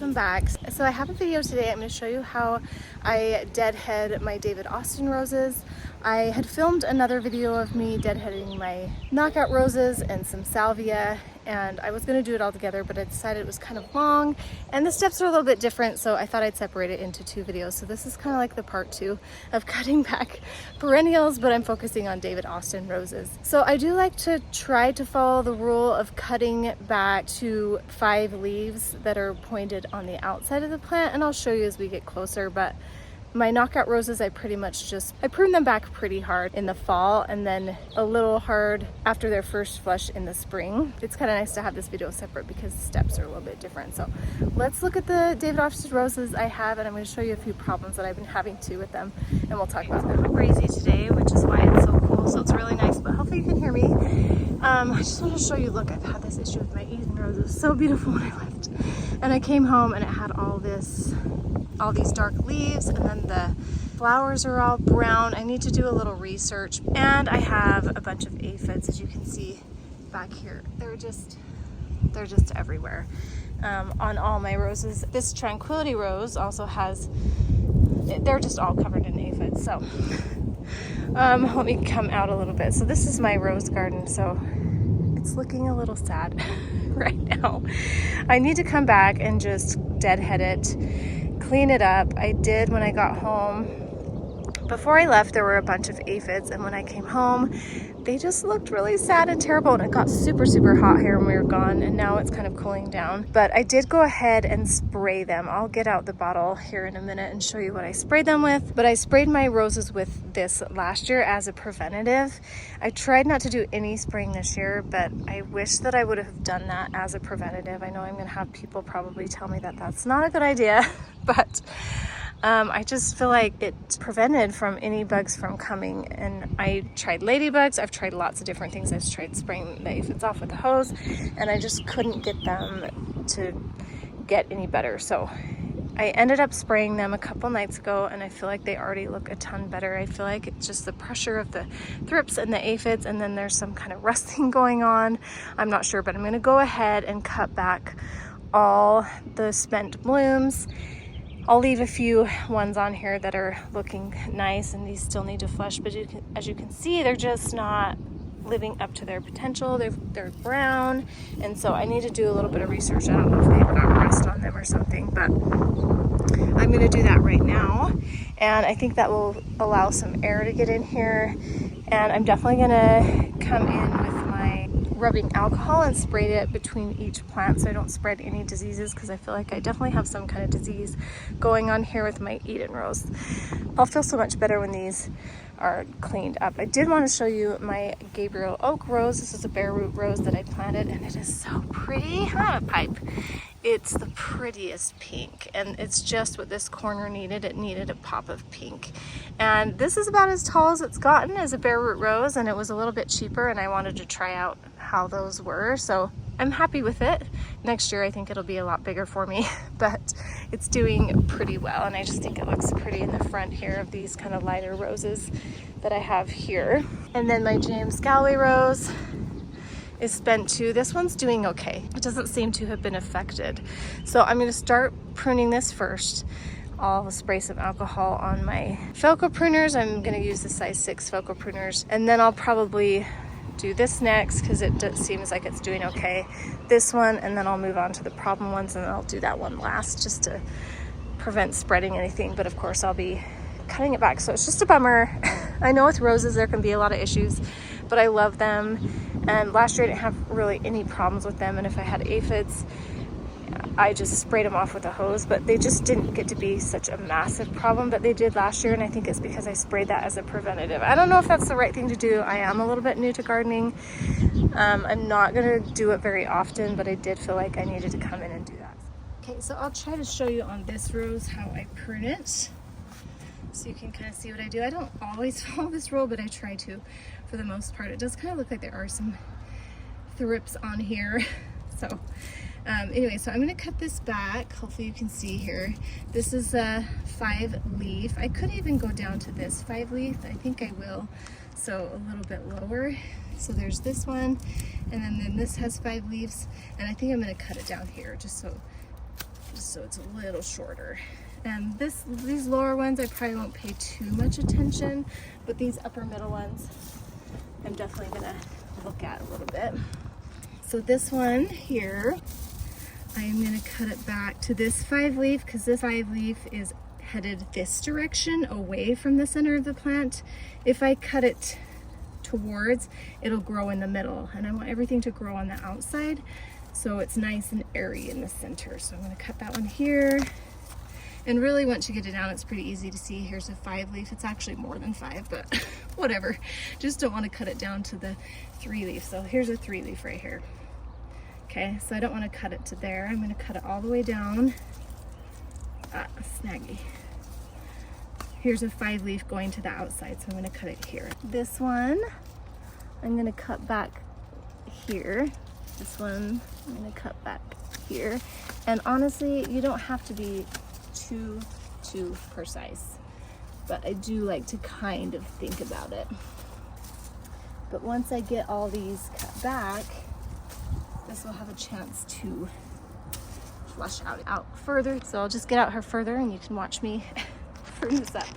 welcome back. So I have a video today. I'm going to show you how I deadhead my David Austin roses. I had filmed another video of me deadheading my knockout roses and some salvia, and I was going to do it all together, but I decided it was kind of long and the steps are a little bit different, so I thought I'd separate it into two videos. So this is kind of like the part 2 of cutting back perennials, but I'm focusing on David Austin roses. So I do like to try to follow the rule of cutting back to 5 leaves that are pointed on the outside of the plant, and I'll show you as we get closer. But my knockout roses, I prune them back pretty hard in the fall and then a little hard after their first flush in the spring. It's kind of nice to have this video separate because the steps are a little bit different. So let's look at the David Austin roses I have, and I'm going to show you a few problems that I've been having too with them, and we'll talk about them. It's a little breezy today, which is why it's so cool, so it's really nice, but hopefully you can hear me. I just want to show you, look, I've had this issue with my Eden rose. It was so beautiful when I left, and I came home and it had all these dark leaves, and then the flowers are all brown. I need to do a little research, and I have a bunch of aphids, as you can see back here. They're just everywhere on all my roses. This Tranquility rose also has, they're just all covered in aphids. So let me come out a little bit. So this is my rose garden, so it's looking a little sad right now. I need to come back and just deadhead it, clean it up. I did when I got home. Before I left, there were a bunch of aphids, and when I came home, they just looked really sad and terrible, and it got super, super hot here when we were gone, and now it's kind of cooling down. But I did go ahead and spray them. I'll get out the bottle here in a minute and show you what I sprayed them with. But I sprayed my roses with this last year as a preventative. I tried not to do any spraying this year, but I wish that I would have done that as a preventative. I know I'm gonna have people probably tell me that that's not a good idea, but I just feel like it prevented from any bugs from coming. And I tried ladybugs, I've tried lots of different things. I've tried spraying the aphids off with a hose, and I just couldn't get them to get any better. So I ended up spraying them a couple nights ago, and I feel like they already look a ton better. I feel like it's just the pressure of the thrips and the aphids, and then there's some kind of rusting going on. I'm not sure, but I'm gonna go ahead and cut back all the spent blooms. I'll leave a few ones on here that are looking nice, and these still need to flush, but as you can see, they're just not living up to their potential. They're brown, and so I need to do a little bit of research. I don't know if they've got rust on them or something, but I'm going to do that right now, and I think that will allow some air to get in here. And I'm definitely going to come in with my rubbing alcohol and sprayed it between each plant so I don't spread any diseases, because I feel like I definitely have some kind of disease going on here with my Eden rose. I'll feel so much better when these are cleaned up. I did want to show you my Gabriel Oak rose. This is a bare root rose that I planted, and it is so pretty. Huh, pipe. It's the prettiest pink, and it's just what this corner needed. It needed a pop of pink, and this is about as tall as it's gotten as a bare root rose, and it was a little bit cheaper, and I wanted to try out how those were, so I'm happy with it. Next year I think it'll be a lot bigger for me, but it's doing pretty well, and I just think it looks pretty in the front here of these kind of lighter roses that I have here. And then my James Galway rose is spent too. This one's doing okay. It doesn't seem to have been affected. So I'm gonna start pruning this first. I'll spray some alcohol on my Felco pruners. I'm gonna use the size 6 Felco pruners, and then I'll probably do this next because it seems like it's doing okay. This one, and then I'll move on to the problem ones, and then I'll do that one last just to prevent spreading anything. But of course I'll be cutting it back, so it's just a bummer. I know with roses there can be a lot of issues, but I love them, and last year I didn't have really any problems with them, and if I had aphids I just sprayed them off with a hose, but they just didn't get to be such a massive problem, but they did last year, and I think it's because I sprayed that as a preventative. I don't know if that's the right thing to do. I am a little bit new to gardening. I'm not gonna do it very often, but I did feel like I needed to come in and do that. Okay, so I'll try to show you on this rose how I prune it, so you can kind of see what I do. I don't always follow this rule, but I try to for the most part. It does kind of look like there are some thrips on here, so anyway, so I'm going to cut this back. Hopefully you can see here. This is a 5 leaf. I could even go down to this 5 leaf. I think I will. So a little bit lower. So there's this one, and then this has 5 leaves, and I think I'm going to cut it down here just just so it's a little shorter. And these lower ones I probably won't pay too much attention, but these upper middle ones I'm definitely gonna look at a little bit. So this one here, I'm gonna cut it back to this 5-leaf because this 5-leaf is headed this direction away from the center of the plant. If I cut it towards, it'll grow in the middle, and I want everything to grow on the outside so it's nice and airy in the center. So I'm gonna cut that one here. And really, once you get it down, it's pretty easy to see. Here's a 5-leaf. It's actually more than 5, but whatever. Just don't want to cut it down to the 3-leaf. So here's a 3-leaf right here. Okay, so I don't want to cut it to there. I'm going to cut it all the way down. Snaggy. Here's a 5-leaf going to the outside, so I'm going to cut it here. This one, I'm going to cut back here. This one, I'm going to cut back here. And honestly, you don't have to be too precise, but I do like to kind of think about it. But once I get all these cut back, this will have a chance to flush out further. So I'll just get out her further and you can watch me prune this up.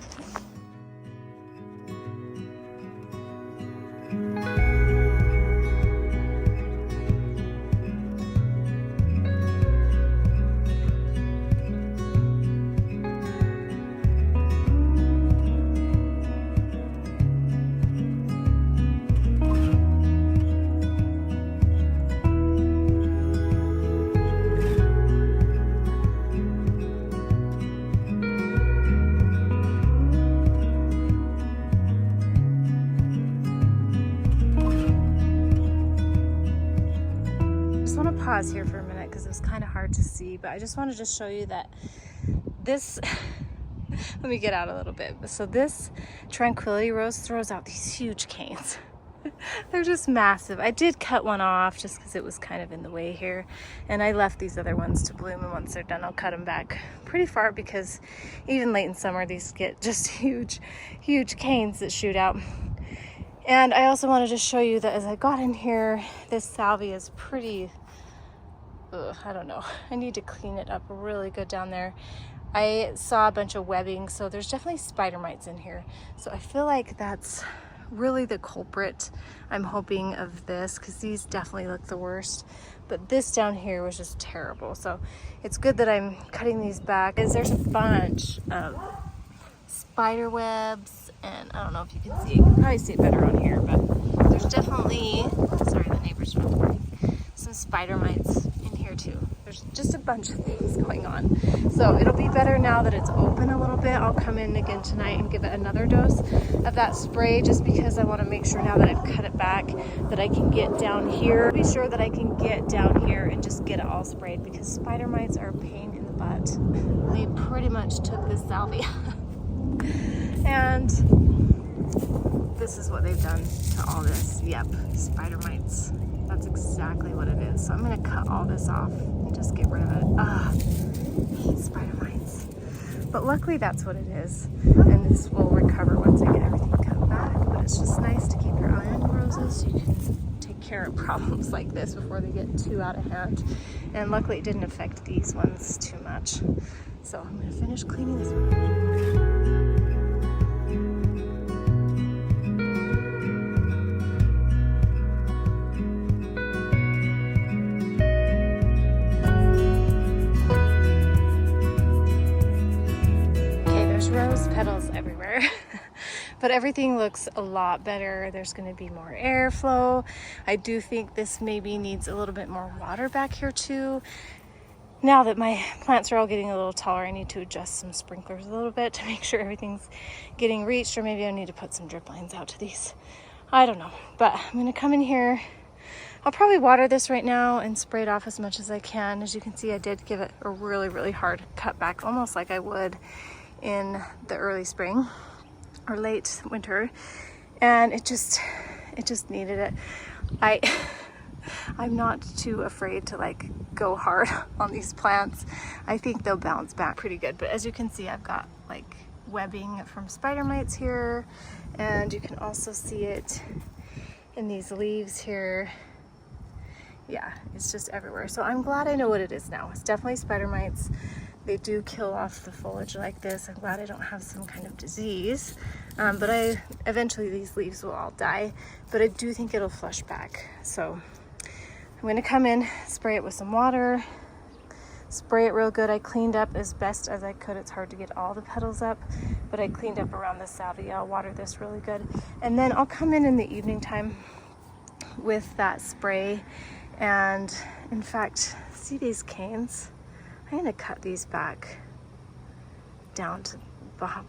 Pause here for a minute because it was kind of hard to see, but I just wanted to show you that this let me get out a little bit. So this Tranquility Rose throws out these huge canes. They're just massive. I did cut one off just because it was kind of in the way here, and I left these other ones to bloom, and once they're done I'll cut them back pretty far because even late in summer these get just huge canes that shoot out. And I also wanted to show you that as I got in here, this salvia is pretty I don't know. I need to clean it up really good down there. I saw a bunch of webbing, so there's definitely spider mites in here. So I feel like that's really the culprit, I'm hoping, of this, because these definitely look the worst. But this down here was just terrible. So it's good that I'm cutting these back, because there's a bunch of spider webs, and I don't know if you can see it. You can probably see it better on here, but there's definitely, sorry, the neighbor's recording, some spider mites in here too. There's just a bunch of things going on. So it'll be better now that it's open a little bit. I'll come in again tonight and give it another dose of that spray, just because I want to make sure now that I've cut it back that I can get down here. Be sure that I can get down here and just get it all sprayed, because spider mites are a pain in the butt. They pretty much took this salvia and this is what they've done to all this. Yep, spider mites. That's exactly what it is. So I'm going to cut all this off and just get rid of it. I hate spider mites. But luckily that's what it is. And this will recover once I get everything cut back. But it's just nice to keep your eye on your roses so you can take care of problems like this before they get too out of hand. And luckily it didn't affect these ones too much. So I'm going to finish cleaning this one. Rose petals everywhere, but everything looks a lot better. There's going to be more airflow. I do think this maybe needs a little bit more water back here too. Now that my plants are all getting a little taller, I need to adjust some sprinklers a little bit to make sure everything's getting reached, or maybe I need to put some drip lines out to these. I don't know, but I'm going to come in here. I'll probably water this right now and spray it off as much as I can. As you can see, I did give it a really hard cut back, almost like I would in the early spring or late winter, and it just needed it. I'm not too afraid to like go hard on these plants. I think they'll bounce back pretty good. But as you can see, I've got like webbing from spider mites here, and you can also see it in these leaves here. yeah, it's just everywhere. So I'm glad I know what it is now. It's definitely spider mites. They do kill off the foliage like this. I'm glad I don't have some kind of disease. But eventually these leaves will all die, but I do think it'll flush back. So I'm gonna come in, spray it with some water, spray it real good. I cleaned up as best as I could. It's hard to get all the petals up, but I cleaned up around the salvia. I'll water this really good. And then I'll come in the evening time with that spray. And in fact, see these canes? I'm gonna cut these back down to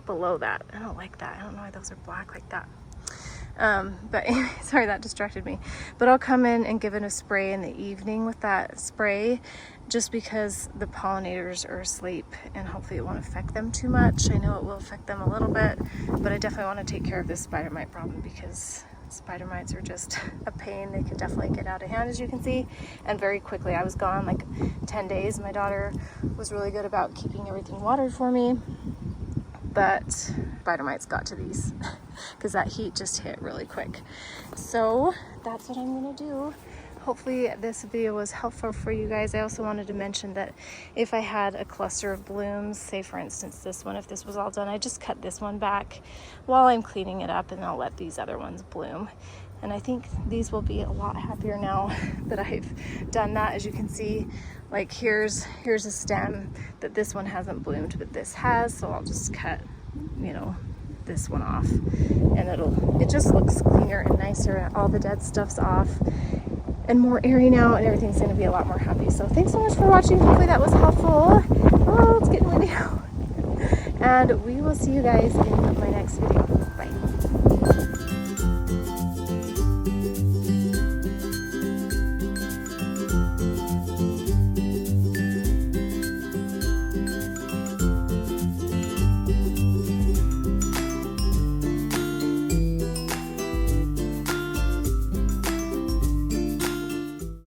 below that. I don't like that. I don't know why those are black like that. But anyway, sorry, that distracted me. But I'll come in and give it a spray in the evening with that spray, just because the pollinators are asleep and hopefully it won't affect them too much. I know it will affect them a little bit, but I definitely want to take care of this spider mite problem because spider mites are just a pain. They can definitely get out of hand, as you can see, and very quickly. I was gone like 10 days. My daughter was really good about keeping everything watered for me, but spider mites got to these because that heat just hit really quick. So that's what I'm gonna do. Hopefully this video was helpful for you guys. I also wanted to mention that if I had a cluster of blooms, say for instance this one, if this was all done, I just cut this one back while I'm cleaning it up, and I'll let these other ones bloom. And I think these will be a lot happier now that I've done that. As you can see, like here's a stem that this one hasn't bloomed, but this has, so I'll just cut, you know, this one off, and it just looks cleaner and nicer. All the dead stuff's off and more airy now, and everything's going to be a lot more happy. So thanks so much for watching. Hopefully that was helpful. Oh, it's getting windy out. And we will see you guys in my next video. Bye.